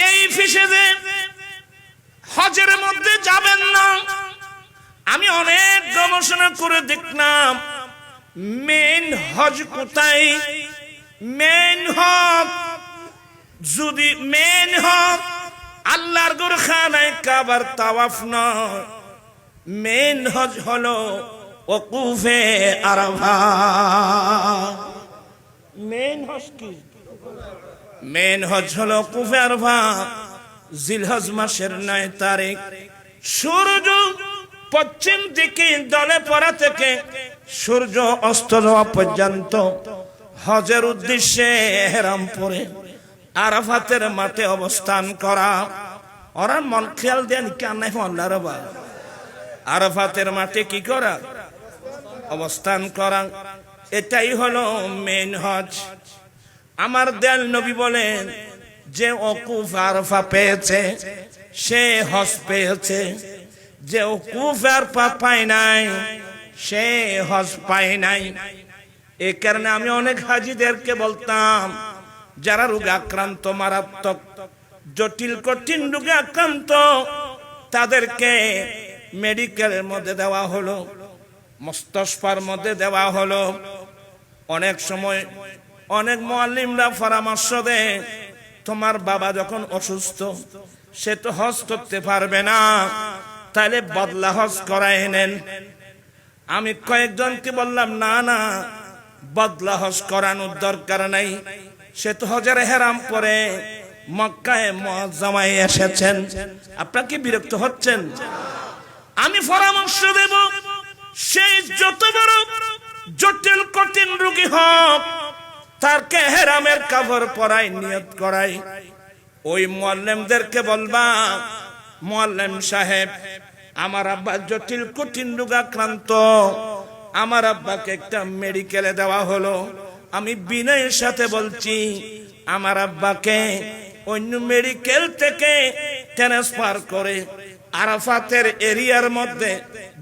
এই ফিসে হজের মধ্যে যাবেন না। আমি অনেক গবেষণা করে দেখলাম মেন হজ কোথায়। মেন হজ যদি মেন হজ আল্লাহর ঘরখানায় কাবার তাওয়াফ নয়, মেন হজ হলো ওকুফে আরাফা। মেন হজ কি? মেন হজ হলো ওকুফে আরাফা। জিলহজ মাসের 9 তারিখ সূর্য পশ্চিম দিকে দলে পড়া থেকে সূর্য অস্ত যাওয়া পর্যন্ত হজের উদ্দেশ্যে ইহরাম পরে আরাফাতের মাঠে অবস্থান করা। ওরা মন খেয়াল দেন কেন আল্লাহর আরাফাতের মাঠে কি করা? অবস্থান করা। এটাই হলো মেন হজ। আমার দয়াল নবী বলেন যে ওকুফ আরাফা পেয়েছে সে হজ পেয়েছে, যে ওকুফ আরাফা পায় নাই সে হজ পায় নাই। এই কারণে আমি অনেক হাজিদেরকে বলতাম যারা রোগে আক্রান্ত, মারাত্মক জটিল কঠিন রোগে আক্রান্ত, তাদেরকে মেডিকেলের মধ্যে দেওয়া হলো, মুস্তাশফার মধ্যে দেওয়া হলো। অনেক সময় অনেক মুআল্লিমরা পরামর্শ দেয় তোমার বাবা যখন অসুস্থ সে তো হজ করতে পারবে না, তাহলে বদলা হজ করায় নেন। আমি কয়েকজনকে বললাম না না, বদলা হজ করানোর দরকার নাই, সে তো হজের ইহরাম পরে মক্কায় মুআজ্জামায় এসেছেন। আপনারা কি বিরক্ত হচ্ছেন? আমি পরামর্শ দেব সেই যত বড় জটিল কঠিন রোগী হোক তারকে ইহরামের কাপড় পরাই নিয়ত করাই। ওই মুআল্লিমদেরকে বলবা মুআল্লিম সাহেব আমার আব্বা জটিল কঠিন রোগাক্রান্ত, আমার আব্বাকে একটা মেডিকেলে দেওয়া হলো। আমি বিনয়ের সাথে বলছি আমার আব্বাকে অন্য মেডিকেল থেকে ট্রান্সফার করে আরাফাতের এরিয়ার মধ্যে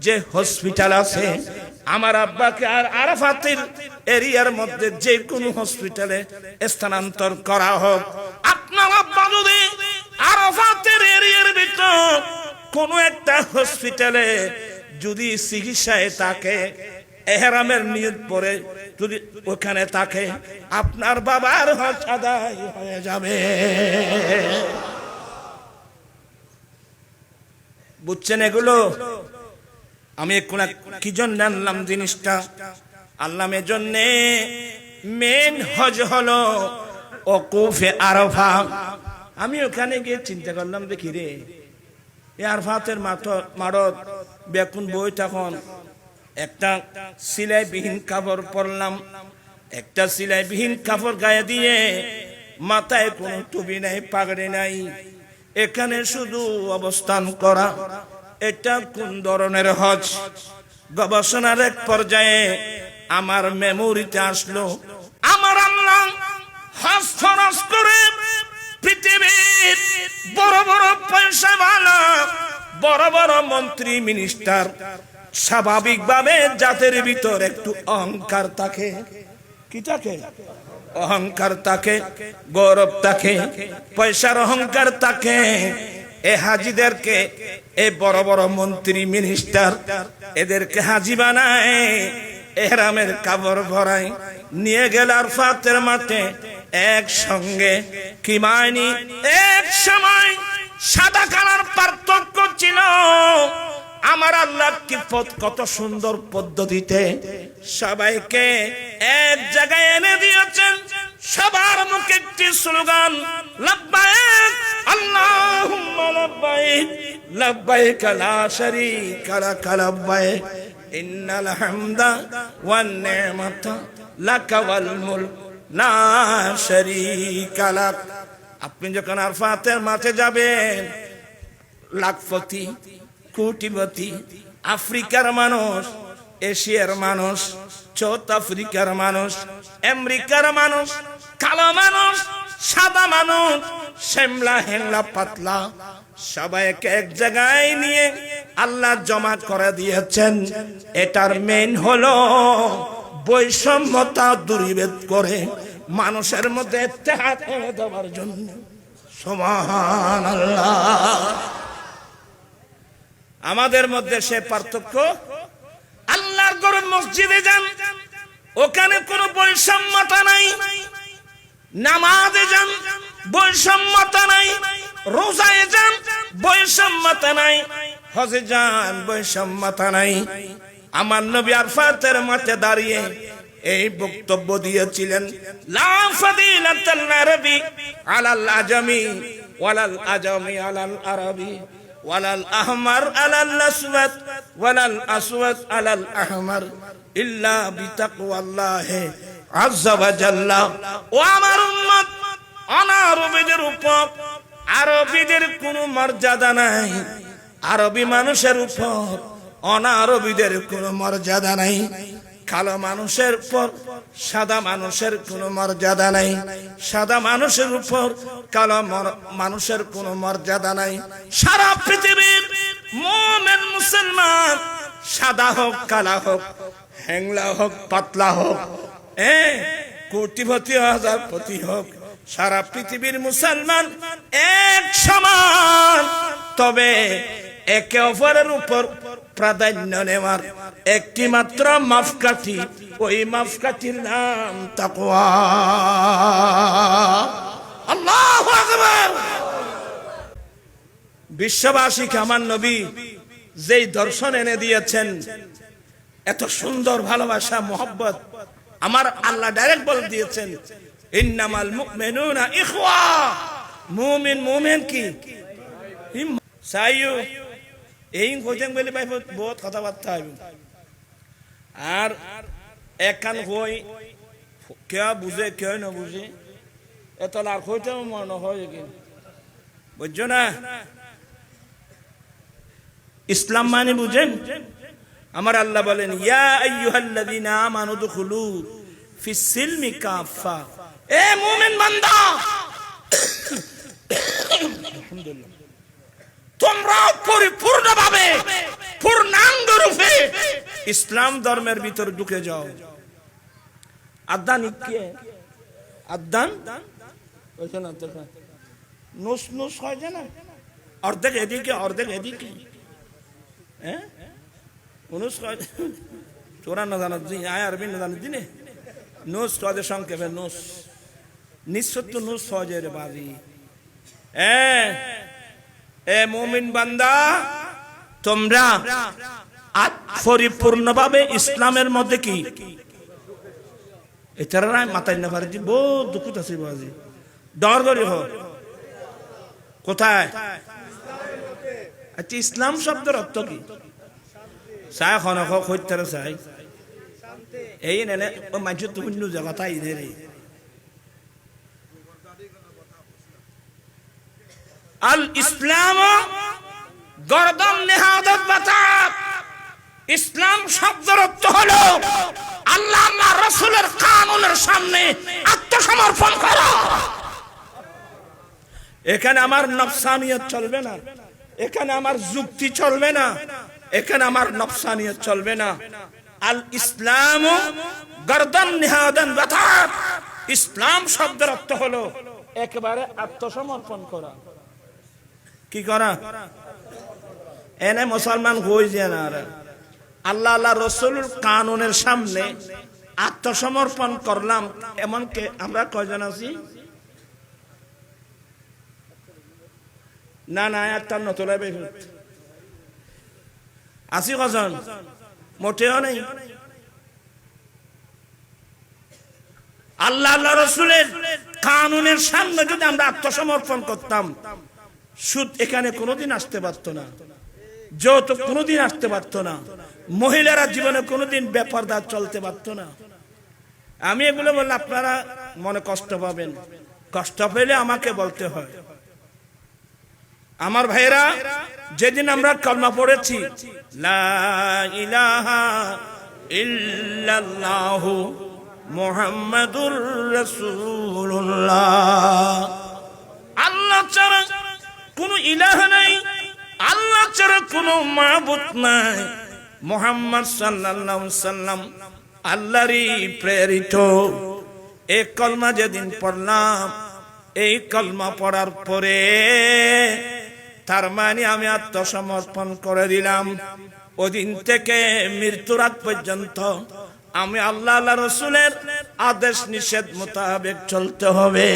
যে হসপিটাল আছে আমার আব্বাকে আর আরাফাতের এরিয়ার মধ্যে যে কোনো হসপিটালে স্থানান্তর করা হোক। আপনার আব্বা যদি আরাফাতের এরিয়ার ভিতর কোন একটা হসপিটালে যদি চিকিৎসায় থাকে, ইহরামের নিয়ত পরে যদি ওখানে থাকে, আপনার বাবার হজ আদায় হয়ে যাবে। বুঝছেন এগুলো? আমি কি জন্য আনলাম জিনিসটা? আল্লামের জন্য মেন হজ হলো ওকুফে আরাফা। আমি ওখানে গিয়ে চিন্তা করলাম, দেখি রে আরাফাতের মাঠত বেকুন বই, তখন একটা সিলাইবিহীন কাপড় পরলাম, একটা সিলাইবিহীন কাপড় গায়ে দিয়ে, মাথায় কোনো টুপি নাই, পাগড়ি নাই, এখানে শুধু অবস্থান করা। এটা কোন ধরনের হজ? গবেষণার এক পর্যায়ে আমার মেমোরিতে আসলো আমার আল্লাহ হজ ফরজ করে পৃথিবীর বড় বড় পয়সাওয়ালা, বড় বড় মন্ত্রী মিনিস্টার, স্বাভাবিকভাবে জাতের ভিতর একটু অহংকার থাকে। কি থাকে? অহংকার থাকে, গৌরব থাকে, পয়সার অহংকার থাকে। এ হাজিদেরকে, এ বড় বড় মন্ত্রী মিনিস্টার, এদেরকে হাজি বানায়, ইহরামের কাপড় ভরায়, নিয়ে গেল আরাফাতের মাঠে একসঙ্গে। কি মানি এক সময় সাদা কালার পার্থক্য ছিল, আমার আল্লাহ কি কত সুন্দর পদ্ধতিতে সবাইকে এক জায়গায় এনে দিয়েছেন। সবার মুখে একটি স্লোগান, লাব্বাইক আল্লাহুম্মা লাব্বাইক, লাব্বাইক লা শারীকা লাক লাব্বাইক, ইন্নাল হামদা ওয়ান নি'মাতা লাকা ওয়াল মুলক লা শারীকা লাক। আপনি যখন আরাফাতের মাঠে যাবেন, লাখপতি, কোটিপতি, আফ্রিকার মানুষ, এশিয়ার মানুষ, সাউথ আফ্রিকার মানুষ, আমেরিকার মানুষ, কালো মানুষ, সাদা মানুষ, শ্যামলা হেংলা পাতলা, সবাইকে এক জায়গায় নিয়ে আল্লাহ জমা করে দিয়েছেন। এটার মেইন হলো বৈষম্যতা দূরীভূত করে মানুষের মধ্যে ইত্তেহাদ এনে দেওয়ার জন্য, সুবহানাল্লাহ। আমাদের মধ্যে সে পার্থক্য, আল্লাহর ঘরের মসজিদে যান, ওখানে কোনো বৈষম্যতা নাই। নামাজে যান, বৈষম্যতা নাই। রোজায় যান, বৈষম্যতা নাই। হজে যান, বৈষম্যতা নাই। আমার নবী আরফাতের মাঠে দাঁড়িয়ে এই বক্তব্য দিয়েছিলেন, লা ফাদিলাতাল আরবি আলাল আজমি ওয়ালাল আজমি আলাল আরবি ওয়ালাল আহমার আলাল আসওয়াদ ওয়ালাল আসওয়াদ আলাল আহমার ইল্লা বিতাকওয়াল্লাহি আযজা ওয়া জাল্লা। ও আমার উম্মত, অনারবীদের উপর আরবীদের কোনো মর্যাদা নাই। আরবী মানুষের উপর অনারবীদের কোনো মর্যাদা নাই। কালো মানুষের উপর সাদা মানুষের কোনো মর্যাদা নাই। সাদা মানুষের উপর কালো মানুষের কোনো মর্যাদা নাই। সারা পৃথিবীর মুমিন মুসলমান, সাদা হোক কালা হোক, হ্যাংলা হোক পাতলা হোক, কোটিপতি হাজারপতি হোক, সারা পৃথিবীর মুসলমান এক সমান। তবে একে অপরের উপর প্রাধান্য নেওয়ার একটি মাত্র মাপকাঠি, ওই মাপকাঠির নাম তাকওয়া। আল্লাহু আকবার। বিশ্ববাসীকে আমার নবী যেই দর্শন এনে দিয়েছেন, এত সুন্দর ভালোবাসা মোহব্বত, আমার আল্লাহ ডাইরেক্ট বলে দিয়েছেন, ইন্নামাল মুমিনুনা ইখওয়া। মুমিন মুমিন কি সাইয়ু এই কইতেন বলে ভাই বহুত কথাবার্তা হইব। আর একখান কই কে বুঝে কে না বুঝে, এত আর কইতেও মনে হয় কি বুঝছো না। ইসলাম মানে বুঝেন? আমার আল্লাহ বলেন, ইয়া আইয়ুহাল্লাযীনা আমানু দুখুলু ফিস সিলমি কাফা। এ মুমিন বান্দা, আলহামদুলিল্লাহ, তোমরা পরিপূর্ণভাবে পূর্ণাঙ্গ রূপে ইসলাম ধর্মের ভিতর ঢুকে যাও। আদান কি? আদান ওইখানে নুস নুস হয় না, অর্ধেক এদিকে অর্ধেক এদিকে। হ্যাঁ, নুস হয়। তোরা না জানার দিন, আয় আরবি না জানার দিনে নুস কাজে সংক্ষেপে নুস নিঃসত্য নুস সহজে রে বাজি। এ মুমিন বান্দা, তোমরা পরিপূর্ণভাবে ইসলামের মধ্যে কি এটার মাথায় না পারে বহু দুঃখিত আছে বাজি ডর করি হ কোথায়? আচ্ছা, ইসলাম শব্দের অর্থ কি? চাই খনক হইতারে চাই এই নেনে ও মানুষ তো অন্য জায়গাটাই রে। আল ইসলাম গর্দন নেহাদত বাতাত। ইসলাম শব্দের অর্থ হলো আল্লাহ আল্লাহ রাসূলের কানুনের সামনে আত্মসমর্পণ করা। এখানে আমার নফসানিয়ত চলবে না, এখানে আমার যুক্তি চলবে না, এখানে আমার নফসানিয়ত চলবে না। আল ইসলাম গর্দন নেহাদত বাতাত। ইসলাম শব্দের অর্থ হলো একেবারে আত্মসমর্পণ করা। কি করা? এনে মুসলমান হই যায় না, আল্লাহ আল্লাহ রসুলের কানুনের সামনে আত্মসমর্পণ করলাম। এমনকি আমরা কয়জন আছি? না না, একটা নতুন আছি কজন? মোটেও নেই। আল্লাহ আল্লাহ রসুলের কানুনের সামনে যদি আমরা আত্মসমর্পণ করতাম, সুদ এখানে কোনোদিন আসতে পারত না, যৌতুক কোনোদিন আসতে পারত না, মহিলারা জীবনে কোনোদিন বেপরদা চলতে পারত না। আমি এগুলো বললে আপনারা মনে কষ্ট পাবেন, কষ্ট পেলে আমাকে বলতে হয়। আমার ভাইরা, যেদিন আমরা কলমা পড়েছি লা ইলাহা ইল্লাল্লাহু মুহাম্মাদুর রাসূলুল্লাহ, আল্লাহ ছাড়া কোনো ইলাহ নাই, আল্লাহ ছাড়া কোনো মাবুদ নাই, মুহাম্মদ সাল্লাল্লাহু আলাইহি সাল্লাম আল্লাহরই প্রেরিত। এই কলমা যেদিন পড়লাম, এই কলমা পড়ার পরে তার মানে আমি আত্মসমর্পণ করে দিলাম। ওদিন থেকে মৃত্যুর আগ পর্যন্ত আমি আল্লাহ আল্লাহ রসুলের আদেশ নিষেধ মোতাবেক চলতে হবে।